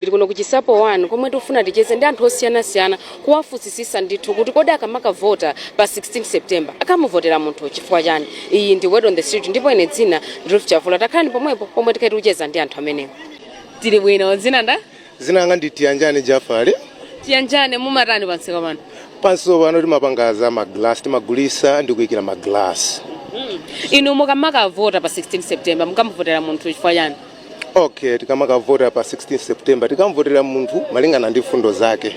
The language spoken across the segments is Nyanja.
Tili kuno ku Chinsapu 1 komwe tofuna ticheze ndi anthu osiyanasiyana kuwafunsisisa ndithu kuti kodi akamakavota pa 16 September akamuvotera munthu chifukwa chani. Iyi ndi word on the street ndipo ine dzina Drift Chavula takhalani pomwepo pomwe tikati kucheza ndi anthu amenewo. Tili bwino dzina nda? Zina anga ndi Tiyanjani Jafari. Tiyanjani mumatani pansika pano? Panso pano timapangaza maglass, timagulisa ndi kuyikira maglass. Inu mukamakavota pa 16 September mukamuvotera munthu chifukwa chani? Okay, tikamakavota pa 16 September tikamvotera munthu malingana ndi fundo zake.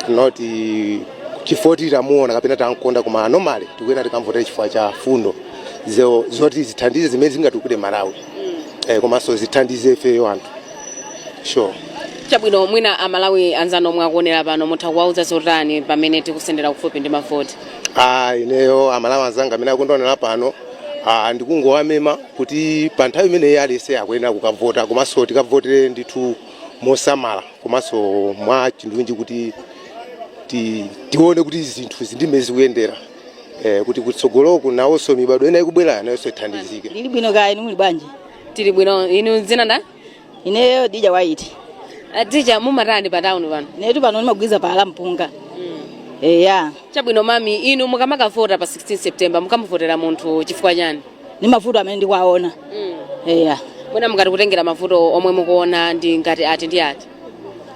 Not chifotira muona kapena tankonda kuma anomali tikuena tikamvotera chifukwa cha fundo. Zoti zithandize zimene zingatukude Malawi. Komanso zithandize ife anthu. Sure. Chabwino mwina amalawi anzano mwakuonera pano mutha kuwauza zotani pamene tikusendera kufupi ndi mavoti. Ineyo amalawi anzanga amene akundionera pano ndikungowamema kuti pa nthawi imene yalese akuyenera kukavota komanso tikavotere ndithu mosamala komanso mwa chindunji kuti tione kuti zinthu zindime zikuyendera kuti kutsogoloko nawonso mibado ena ikubwera nayonso ithandizike. Tili bwino kaya inu muli bwanji? Tili bwino. Inu dzina nda? Ineyo Dija White. Dija mumatani pa town pano? Netu pano nimagwiza pa alampunga. Yeah. Chabwino mami, inu mukamakavota pa 16 September mukamuvotera munthu chifukwa chani? Ni mavuto amene ndikuwaona. Yeah. Mwina mukati kutengera mavuto omwe mukuona ndi ngati ati ndi ati?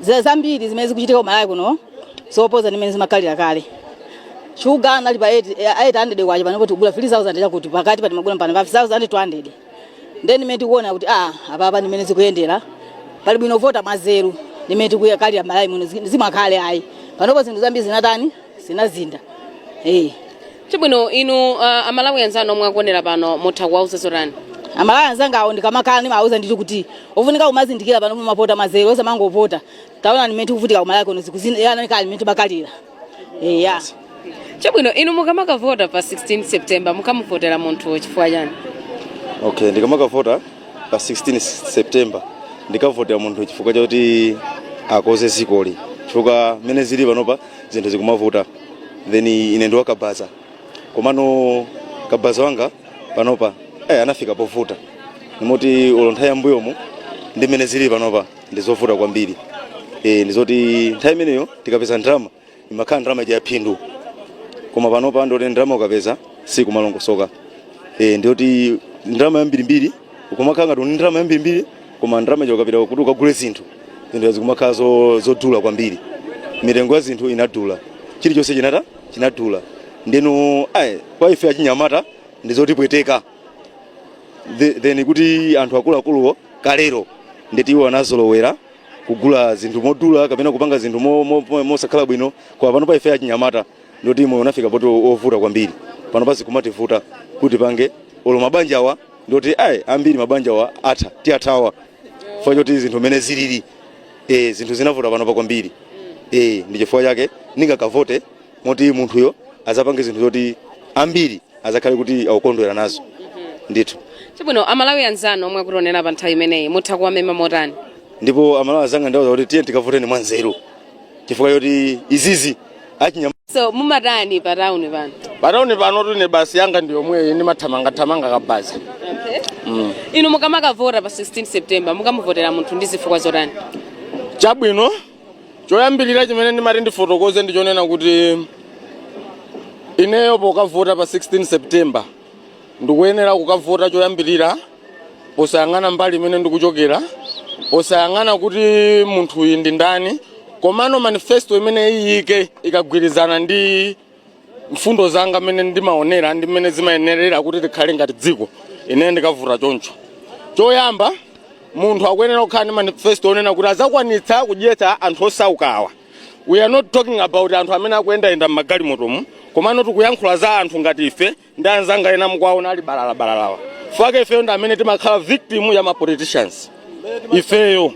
Zambiri zimene zikuchitika ku Malawi kuno. Sopoza nimene zimakhalira kale. Sugar anali pa 800 kwacha pano kuti kugula 3000 chakuti pakati pati magula pano pa 5200. Then nimene tikuona kuti apa nimene zikuyendera. Pali bwino vota mazeru nimene tikuyakhalira Malawi muno zimakhale ayi. Panopo zinthu zambiri zinatani sinazinda. Chabwino inu amalawi anzano mwakuonera pano mutha kuwauza zotani? Amalawi anzanga awo ndikamakhala ndimauza ndithu kuti ufunika kumazindikira pano mumavota mazeru osamangovota. Taona nimene tikuvutika ku Malawi kuno zikuzina kali nimene tibakalira. Yeah. Chabwino inu mukamakavota pa 16 September mukamuvotera munthu chifukwa chani? Okay, ndikamakavota pa 16 September ndikavotera munthu chifukwa chakuti akoze zikoli. Chifukwa mene zili panopa zinthu zikumavota. Then ine ndi wakabaza. Komano kabaza wanga panopa anafika povota. Nimoti olontha yambuyomu ndi mene zili panopa ndizovuta kwambiri. Ndizoti nthawi imeneyo tikapeza ndrama imakhala ndrama ya phindu. Koma panopa ndoti ndrama ukapeza siku malongosoka. Ndiyoti ndrama yambirimbiri ukumakhala ngati ndrama yambirimbiri koma ndrama chokapita kuti ukagule zinthu. Zinthu zikumakhala zodula kwambiri. Mirengo ya zinthu inadula. Chilichonse chinadula. Ndeno kwa ife achinyamata ndizotipweteka. Then kuti anthu akuluakuluwo kalero ndeti iwo anazolowera kugula zinthu modula kapena kupanga zinthu mosakhala bwino kwa pano pa ife achinyamata ndoti moyo unafika poti ovuta kwambiri. Pano pasi kumativuta kuti pange olo mabanja awa ndoti ambiri mabanja awa tiathawa. Fanyoti zinthu mene zilili zinthu zinavuta pano pa kwambiri. Ndi chifukwa chake ningakavote moti munthuyo azapange zinthu zoti ambiri azakhale kuti akukondwera nazo. Ndithu. Chabwino amalawi anzano omwe akuonera pa nthawi imeneyi mutha kuwamema motani? Ndipo amalawi anzanga ndawuza kuti tiye tikavoteni mwanzeru. Chifukwa choti izizi achinyamata. So mumatani pa town pano? Pa town pano tune basi yanga ndi yomwe ndi mathamanga kabazi. Okay. Inu mukamakavota pa 16 September mukamuvotera munthu ndi zifukwa zotani? Chabwino choyambirira chimene ndimati ndifotokoze ndichonena kuti ineyo pokavota pa 16 September ndikuyenera kukavota choyambirira posayang'ana mbali imene ndikuchokera, posayang'ana kuti munthu uyu ndi ndani, komano manifesto imene iyike ikagwirizana ndi mfundo zanga mene ndimaonera ndi mene zimayenerera kuti tikhale ngati dziko, ine ndikavota choncho. Choyamba munthu akuyenera kukhala ndi manifesto onena kuti azakwanitsa kudyetsa anthu osaukawa. We are not talking about anthu amene akuyenda m'magalimotomu, komano tikuyankhula za anthu ngati ife ndi anzanga ena mukwaona ali balalawa. Fake ifeyo ndi amene timakhala victim ya ma politicians. Ifeyo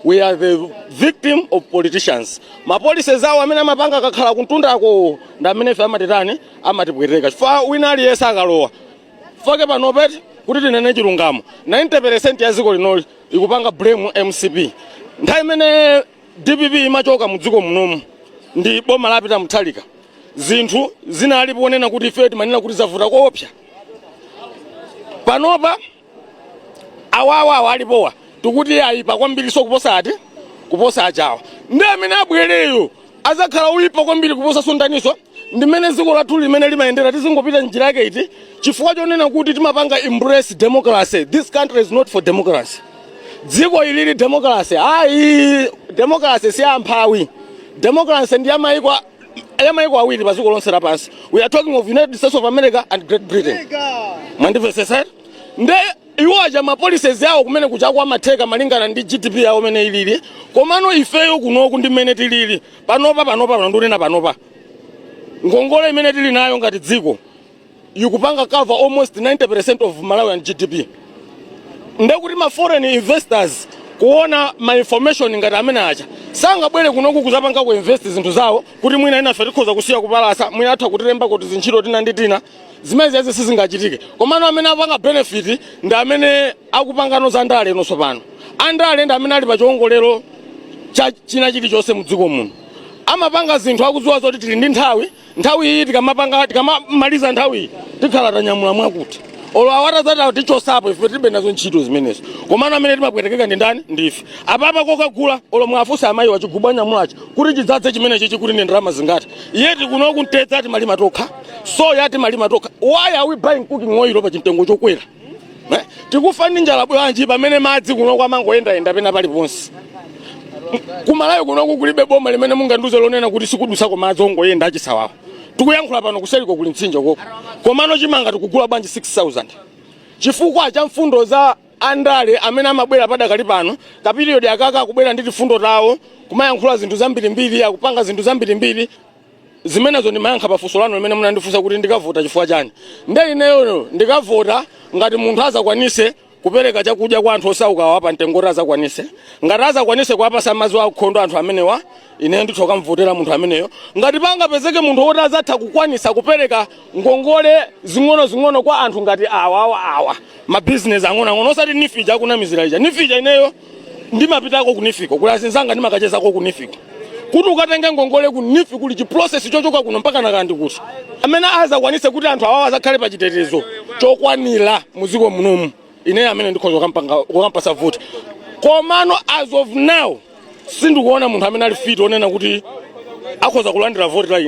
we are the victim of politicians. Ma policies zawo amene amapanga kakhala kuntundako ndi amene ife amatitani amatipweteka. Fa wina aliyesa akalowa. Fake panopeti kuti tinene chilungamo 90% ya dziko linoli ikupanga blame MCP. Nthawi imene DPP imachoka mu dziko munomu ndi boma lapita muthalika. Zinthu zinali kuonena kuti ife timanena kuti zavuta koopsa. Panopa awawa alipowa tikuti ayipa kwambiri sokuposa ati kuposa ajawa ndi amene abwereyo azakhala uyipa kwambiri kuposa sondaniso ndimene dziko lathu limene limayendera tizingopita njira yake iti chifukwa chonena kuti timapanga embrace democracy. This country is not for democracy. Dziko ilili democracy democracy si amphawi. Democracy ndi yamayiko awiri pa dziko lonse lapansi. We are talking of United States of America and Great Britain. Mwandimvesesa nde iwaja ma policies yawo kumene kuchakwa amatheka malingana ndi GDP yawo mene ilili komano ifeyo kunoku ndi mene tilili panopa ndonena panopa ngongole imene tili nayo ngati dziko ikupanga cover almost 90% of Malawian GDP. Nde kuti ma foreign investors kuona ma information ngati amene acha sangabwere kunoku kuzapanga ku invest zinthu zawo kuti mwina inafe tikhoza kusiya kupalasa mwina atha kutilemba kuti zintchito tina ndi tina zimene sizingachitike komano amene apanga benefit ndi amene akupangano za ndale inonso pano andale ndi amene ali pa chiwongolero china chilichonse mu dziko muno amapanga zinthu akudziwa zoti tili ndi nthawi iyi tikamamaliza nthawi iyi tikhala tanyamula mwakuti olo awatazata tichosapo ife tilibe nazo ntchito zimenezo komano amene timapwetekeka ndi ndani ndife apapa kokagula olo mwafusa amayi wachigubu anyamulachi kuti chidzadze chimenechi chikuti ndi ndalama zingati yeti kunoku mtetsa timalima tokha soya timalima tokha. Why are we buying cooking oil pa chitengo chokwera tikufa ndi njala bwanji pamene madzi kunoku amangoyendayenda pena paliponse kumalayo kunoku kulibe boma limene munganduze lonena kuti sikudusako madzi ongoyenda achisawawo tikuyankhula pano kuseliko kuli mtsinje koko komano chimanga tikugula bwanji 6000 chifukwa cha mfundo za andale amene amabwera padakali pano kapiliyodi akaka akubwera ndi tifundo tawo kumayankhula zinthu zambirimbiri akupanga zinthu zambirimbiri zimenezo ndimayankha pafunso lanu limene munandifunsa kuti ndikavota chifukwa chani nde ineyo ndikavota ngati munthu azakwanise kupereka chakudya kwa anthu osaukawa pa mtengo azakwanise ngati azakwanise kuwapasa madzi akhondo anthu amenewa ine ndithoka mvotera munthu ameneyo ngati pangapezeke munthu woti azatha kukwanisa kupereka ngongole zing'ono kwa anthu ngati awa ma business ang'ono osati nifija akunamizira ija nifija ineyo ndimapitako kunifiko kula zinzanga ndimakachezako kunifiko kuti ukatenge ngongole kunifi kuli chiprocess chochoka kuno mpaka nakandi kuti amene azakwanise kuti anthu awawa azakhale pa chitetezo chokwanira muziko munomu ine amene ndikhoza kukampasa vote komano as of now sindikuona munthu amene ali fit onena kuti akhoza kulandira vote la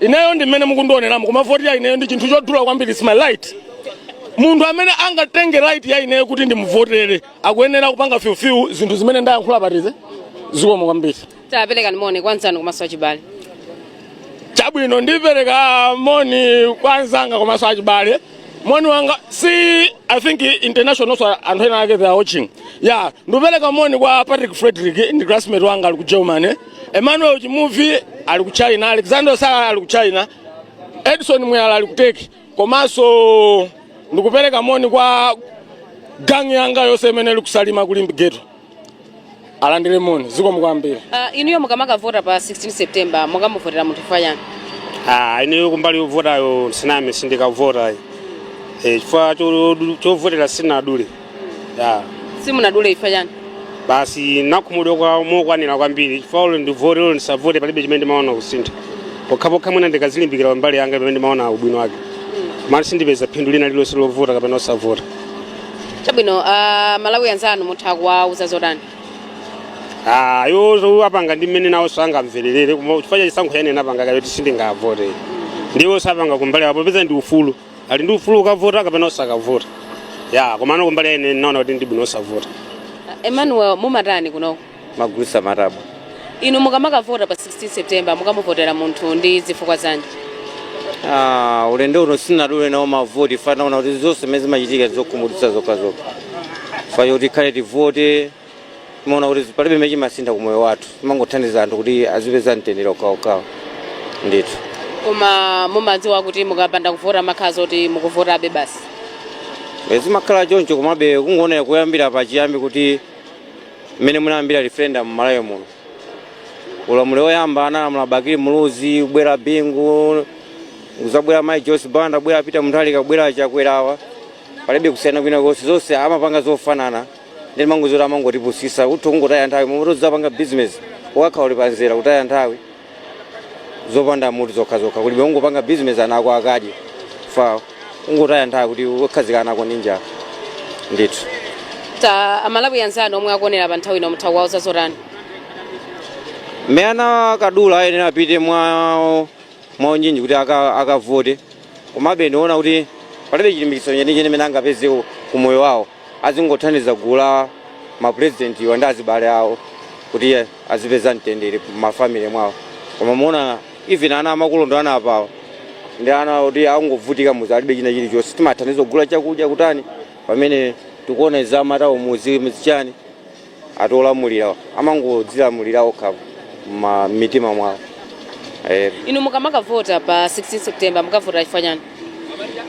ineyo ndimene mukundioneramu koma vote ya ineyo ndi chinthu chodula kwambiri is my right. Munthu amene angatenge right ya ineyo kuti ndimuvotere akuyenera kupanga fiu zinthu zimene ndayankhula patize zikomo kwambiri. Tapereka moni kwanzanu komanso achibale. Chabwino ndipereka moni kwanzanga komanso achibale. Moni wanga I think international also anthu ena ake they are watching. Yeah, ndipereka moni kwa Patrick Frederick ndi classmate wanga ali ku Germany. Emmanuel Chimuvi ali ku China, Alexander Sala ali ku China. Edson Mwala ali ku Turkey. Komanso ndikupereka moni kwa gang yanga yose imene ili kusalima kulimbi ghetto. Alandire moni zikomo kwambiri. Inuyo mukamaka vota pa 16 September mukamuvotera munthu fayani. Ineyo kumbali uvotayo siname sindikavota. Chifukwa chovotera sinadule. Simunadule ifayani. Basi nakumudwa mokwanira kwambiri. Chifukwa ndivoti ndisavote palibe chimene ndimaona kusintha. Pokhapokha mwina ndikazilimbikira mbali yanga pamene ndimaona ubwino wake. Mali sindipeza phindu lina lilonse lovota kapena osavota. Chabwino Malawi anzanu mutha kuwauza zotani? Yo apanga ndi mmene nawo sangamvererere chifukwa chisankho yanena apanga kayoti sindingavote. Ndiwo sapanga kumbali apo peza ndi ufulu. Ali ndi ufulu ukavota kapena osakavota. Komano kumbali ine naona kuti ndi bwino osavota. Emmanuel mumatani kuno? Magulisa marabu. Inu mukamaka vota pa 16 September mukamuvotera munthu ndi zifukwa zanji? Ulendo uno sinadule nawo mavoti fana una kuti zonse mezi machitika zokhumudwitsa zokazoka. Fayo tikhale tivote mona kuti palibe mechi masinda ku moyo wathu. Mangothandiza anthu kuti azipeza mtendere okaokawo. Ndithu. Koma mumadziwa kuti mukapanda kuvota makhaza kuti mukuvotabe basi. Bezi makhala choncho komabe kungoonera kuyambira pachiyambi kuti mmene munayambira referendum Malawi muno. Ulamuliro woyamba analamula Bakiri Muluzi kubwera Bingu uzabwera Mai Jose Banda bwera Peter Mutali kabwera chakwerawa palibe kusiyana kwina konse zonse amapanga zofanana ndi mangozora amangotipusisa kuti ungotaya nthawi mutoza panga business wakhauli panzera kutaya nthawi zopanda muti zokhazoka kulibe ungopanga business anako akadye fa ungotaya nthawi kuti ukhazikana kwa ninja ndithu. Amalawi anzanu omwe akonera pa nthawi ino mutha kuwauza zotani? Meana kadula ayenera apite mwa unyinji kuti akavote. Komabe ndiona kuti palibe chilimbikitso chenicheni mene angapeze kumoyo wawo. Azingothandiza gula ma president ndi azibale awo kuti azipeza mtendere mafamily mwawo. Koma muona even ana amakulondo ana apawo ndi ana kuti angovutika muzi alibe china chilichonse. Timathandiza kugula chakudya kutani pamene tikuona zamata umuzi mzichani atolamulira amangodzilamulira okha ma mitima mwawo. Inu mukamakavota pa 16 September mukavota ifanyani?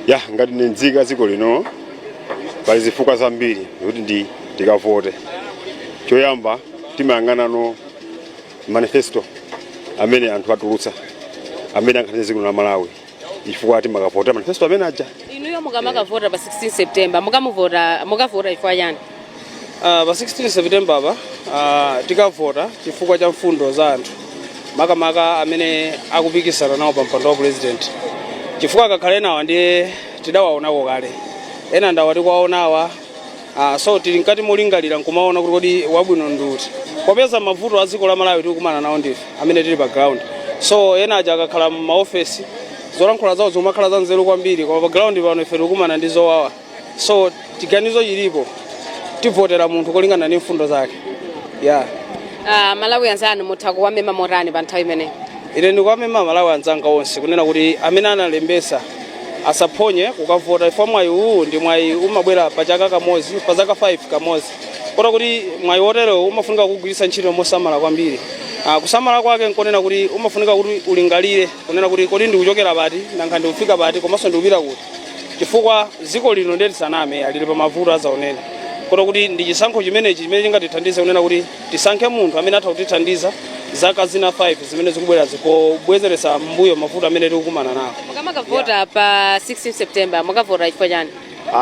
Ya ngati nenzika dziko lino pali zifukwa zambiri kuti ndikavote. Choyamba timayang'ana no manifesto amene anthu atulutsa amene ankhanira dziko la Malawi. Chifukwa timakavota manifesto amene aja. Inuyo mukamakavota pa 16 September mukavota ifanyani? Pa 16 September tikavota chifukwa cha mfundo za anthu makamaka amene akupikisana nawo pa mpando wa president. Chifukwa akakhale nawo ndiye tidawaonako kale. Ena ndawo tikuwaonawa so tili nkati molingalira nkumaona kuti kodi wabwino nduti. Popeza mavuto a dziko la Malawi tikukumana nawo ndife amene tili pa ground. So ena aja akakhala mu maofesi zolankhula zawo zomakhala za nzeru kwambiri koma pa ground pano ife tikukumana ndi zowawa. So tiganizo chilipo tivotera munthu kolingana ndi mfundo zake. Yeah. Malawi anzanu mutha kuwamema morani pa nthawi imeneyi? Ine ndikuwamema Malawi anzanga onse kunena kuti amene analembesa asaphonye kukavota ifo mwayi uwu ndi mwayi umabwera pa chaka kamodzi pa zaka 5 kamodzi. Kota kuti mwayi wotero umafunika kugwiritsa ntchito mosamala kwambiri. Kusamala kwake nkonena kuti umafunika kuti ulingalire kunena kuti kodi ndikuchokera pati nanga ndikufika pati komanso ndikupita kuti. Chifukwa dziko lino ndi saname alili pa mavuto azaonene. Kota kuti ndi chisankho chimene chingatithandize kunena kuti tisankhe munthu amene atha kutithandiza zaka zina 5 zimene zikubwera zikubwezeresa mbuyo mavuto amene tikukumana nawo. Mukamakavota pa 16 September mukavota ifo chani?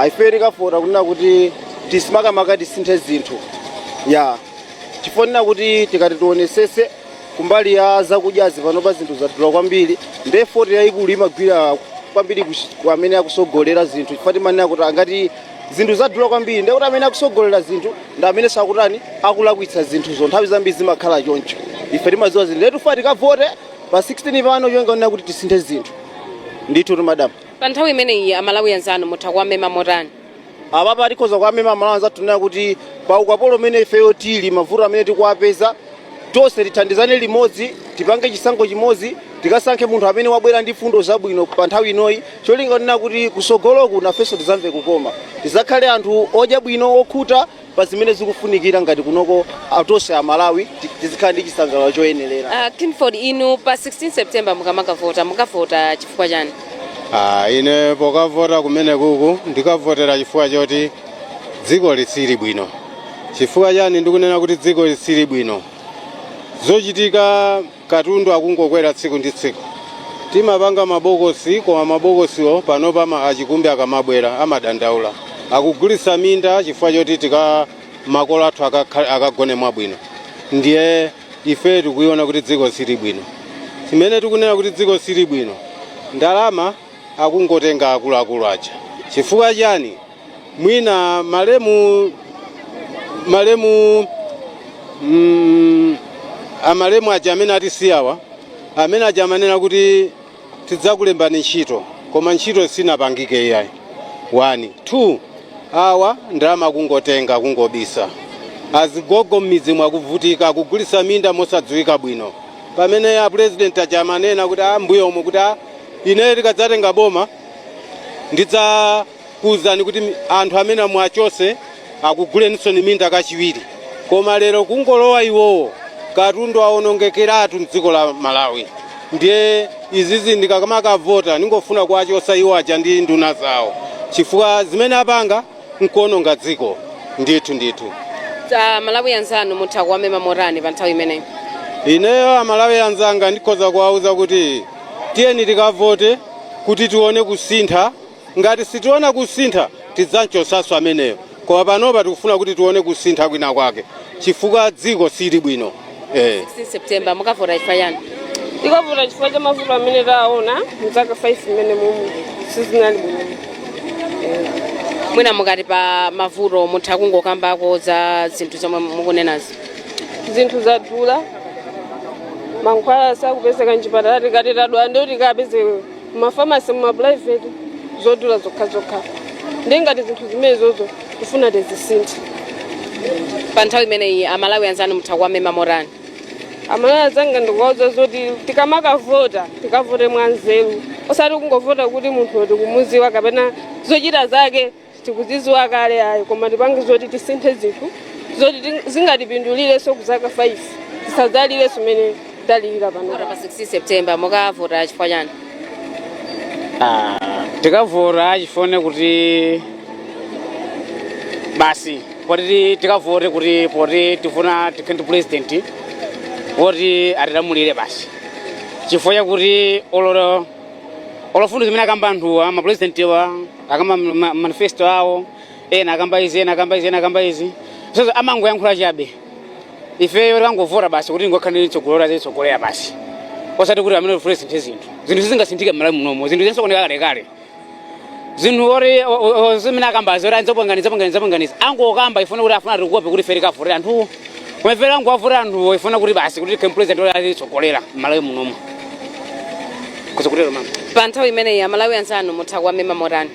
Ife tikavota kunena kuti tisimakamaka tisinthe zinthu. Ya. Tifonera kuti tikati tionesese kumbali ya zakudyazi panopa zinthu zadula kwambiri ndefoti yayikulu imagwira kwambiri amene akusogolera zinthu. Chifukwa manena kuti angati zinthu zadula kwambiri ndekuti amene akusogolera zinthu ndi amene sakutani akulakwitsa zinthuzo nthawi zambiri zimakhala choncho. Ife timadziwa zinthu letu fati kavote pa 16 pano chonga kunena kuti tisinthe zinthu. Ndithu madam. Pa nthawi imeneyi Amalawi anzanu mutha kuwamema morani? Apapa tikhoza kuwamema Amalawi anzathu tunena kuti pa ukapolo umene ifeyo tili mavuto amene tikuwapeza tonse tithandizane limodzi tipange chisankho chimodzi tikasankhe munthu amene wabwera ndi fundo zabwino pa nthawi inoyi cholinga kunena kuti kusogoloku nafenso tizamve kukoma tizakhale anthu odya bwino okhuta pa zimene zikufunikira ngati kunoko tonse Amalawi tizikhala ndi chisangalalo choyenerera. Kinford, inu pa 16 September mukavota chifukwa chani? Ine pokavota kumene kuku ndikavotera chifukwa choti dziko lisili bwino. Chifukwa chani ndikunena kuti dziko lisili bwino? Zochitika katundu akungokwera tsiku ndi tsiku. Timapanga mabokosi koma mabokosiwo panopa achikumbi akamabwera amadandaula. Akugulitsa minda chifukwa choti makolo athu akagone mwabwino. Ndiye ife tikuiona kuti dziko sili bwino. Chimene tikunena kuti dziko sili bwino ndalama akungotenga akuluakulu aja. Chifukwa chani? Mwina amalemu aja amene atisiyawa amene aja amanena kuti tidzakulembani ntchito koma ntchito sinapangike iyayi. 1 2 awa ndalama kungotenga kungobisa azigogo m'midzi mwakuvutika kugulitsa minda mosadziwika bwino pamene ya president aja amanena kuti mbuyo omwe kuti ine tikadzatenga boma ndidzakuzani kuti anthu amene mwachose akugulenso minda kachiwiri koma lero kungolowa iwowo katundu aonongekeratu mdziko la Malawi. Ndiye izizi ndikamakavota ningofuna kuwachosa iwo aja ndi nduna zawo chifukwa zimene apanga nkuononga dziko. Ndithu. Malawi anzanu mutha kuwamema morani pa nthawi imeneyi? Ineyo Amalawi anzanga ndikhoza kuwauza kuti tiyeni tikavote kuti tione kusintha. Ngati sitiona kusintha tidzanchosaso ameneyo. Koma panopa tikufuna kuti tione kusintha kwina kwake chifukwa dziko sili bwino. 16 September mukavota ifanyani? Tikavota chifukwa cha mavuto amene taona mzaka 5 imene mumu sizinali bwino. Mwina mukati pa mavuto mutha kungokambako za zinthu zomwe mukunenazi? Zinthu zadula mankhwala sakupezeka mchipatala tikati tadwala ndo tikapeze mafamasi mumaprivate zodula zokhazokha ndingati zinthu zimenezozo tifuna tizisinthe. Pa nthawi imeneyi amalawi anzanu muthakuwamema morani? Amalawi anzanga ndikuwauza zoti tikamakavota tikavote mwanzeru osati kungovota kuti munthu tikumuziwa kapena zochita zake tikuziziwa kale ayi, koma tipange zoti tisinthe zinthu zoti zingatipindulire so kuzaka 5 tisadzalire zimene dalira pano. Pa 16 September mukavota chifukwa chani? Tikavota chifone kuti basi poti tikavote kuti poti tifuna tikhendi president woti atilamulire basi chifukwa chakuti olofundo zimene akamba anthuwa mapresidenti wa akamba manifesto awo ena akamba izi so amangoyankhula chabe. Ifeyo tikangovota basi kuti ngokhani tsogolera basi osati kuti amene president zinthu sizingasinthike m'Malawi munomo, zinthu zinsokoneka kale zinthu ori zimene akambazo ora nzopanganiza angokamba ifuna kuti afuna tikukope kuti feri kavotera anthu kumefera angowavotera anthu ifuna kuti basi kuti khem president ora tsogolera m'Malawi munomo. Pa nthawi imeneyi amalawi anzanu muthakuwamema morani?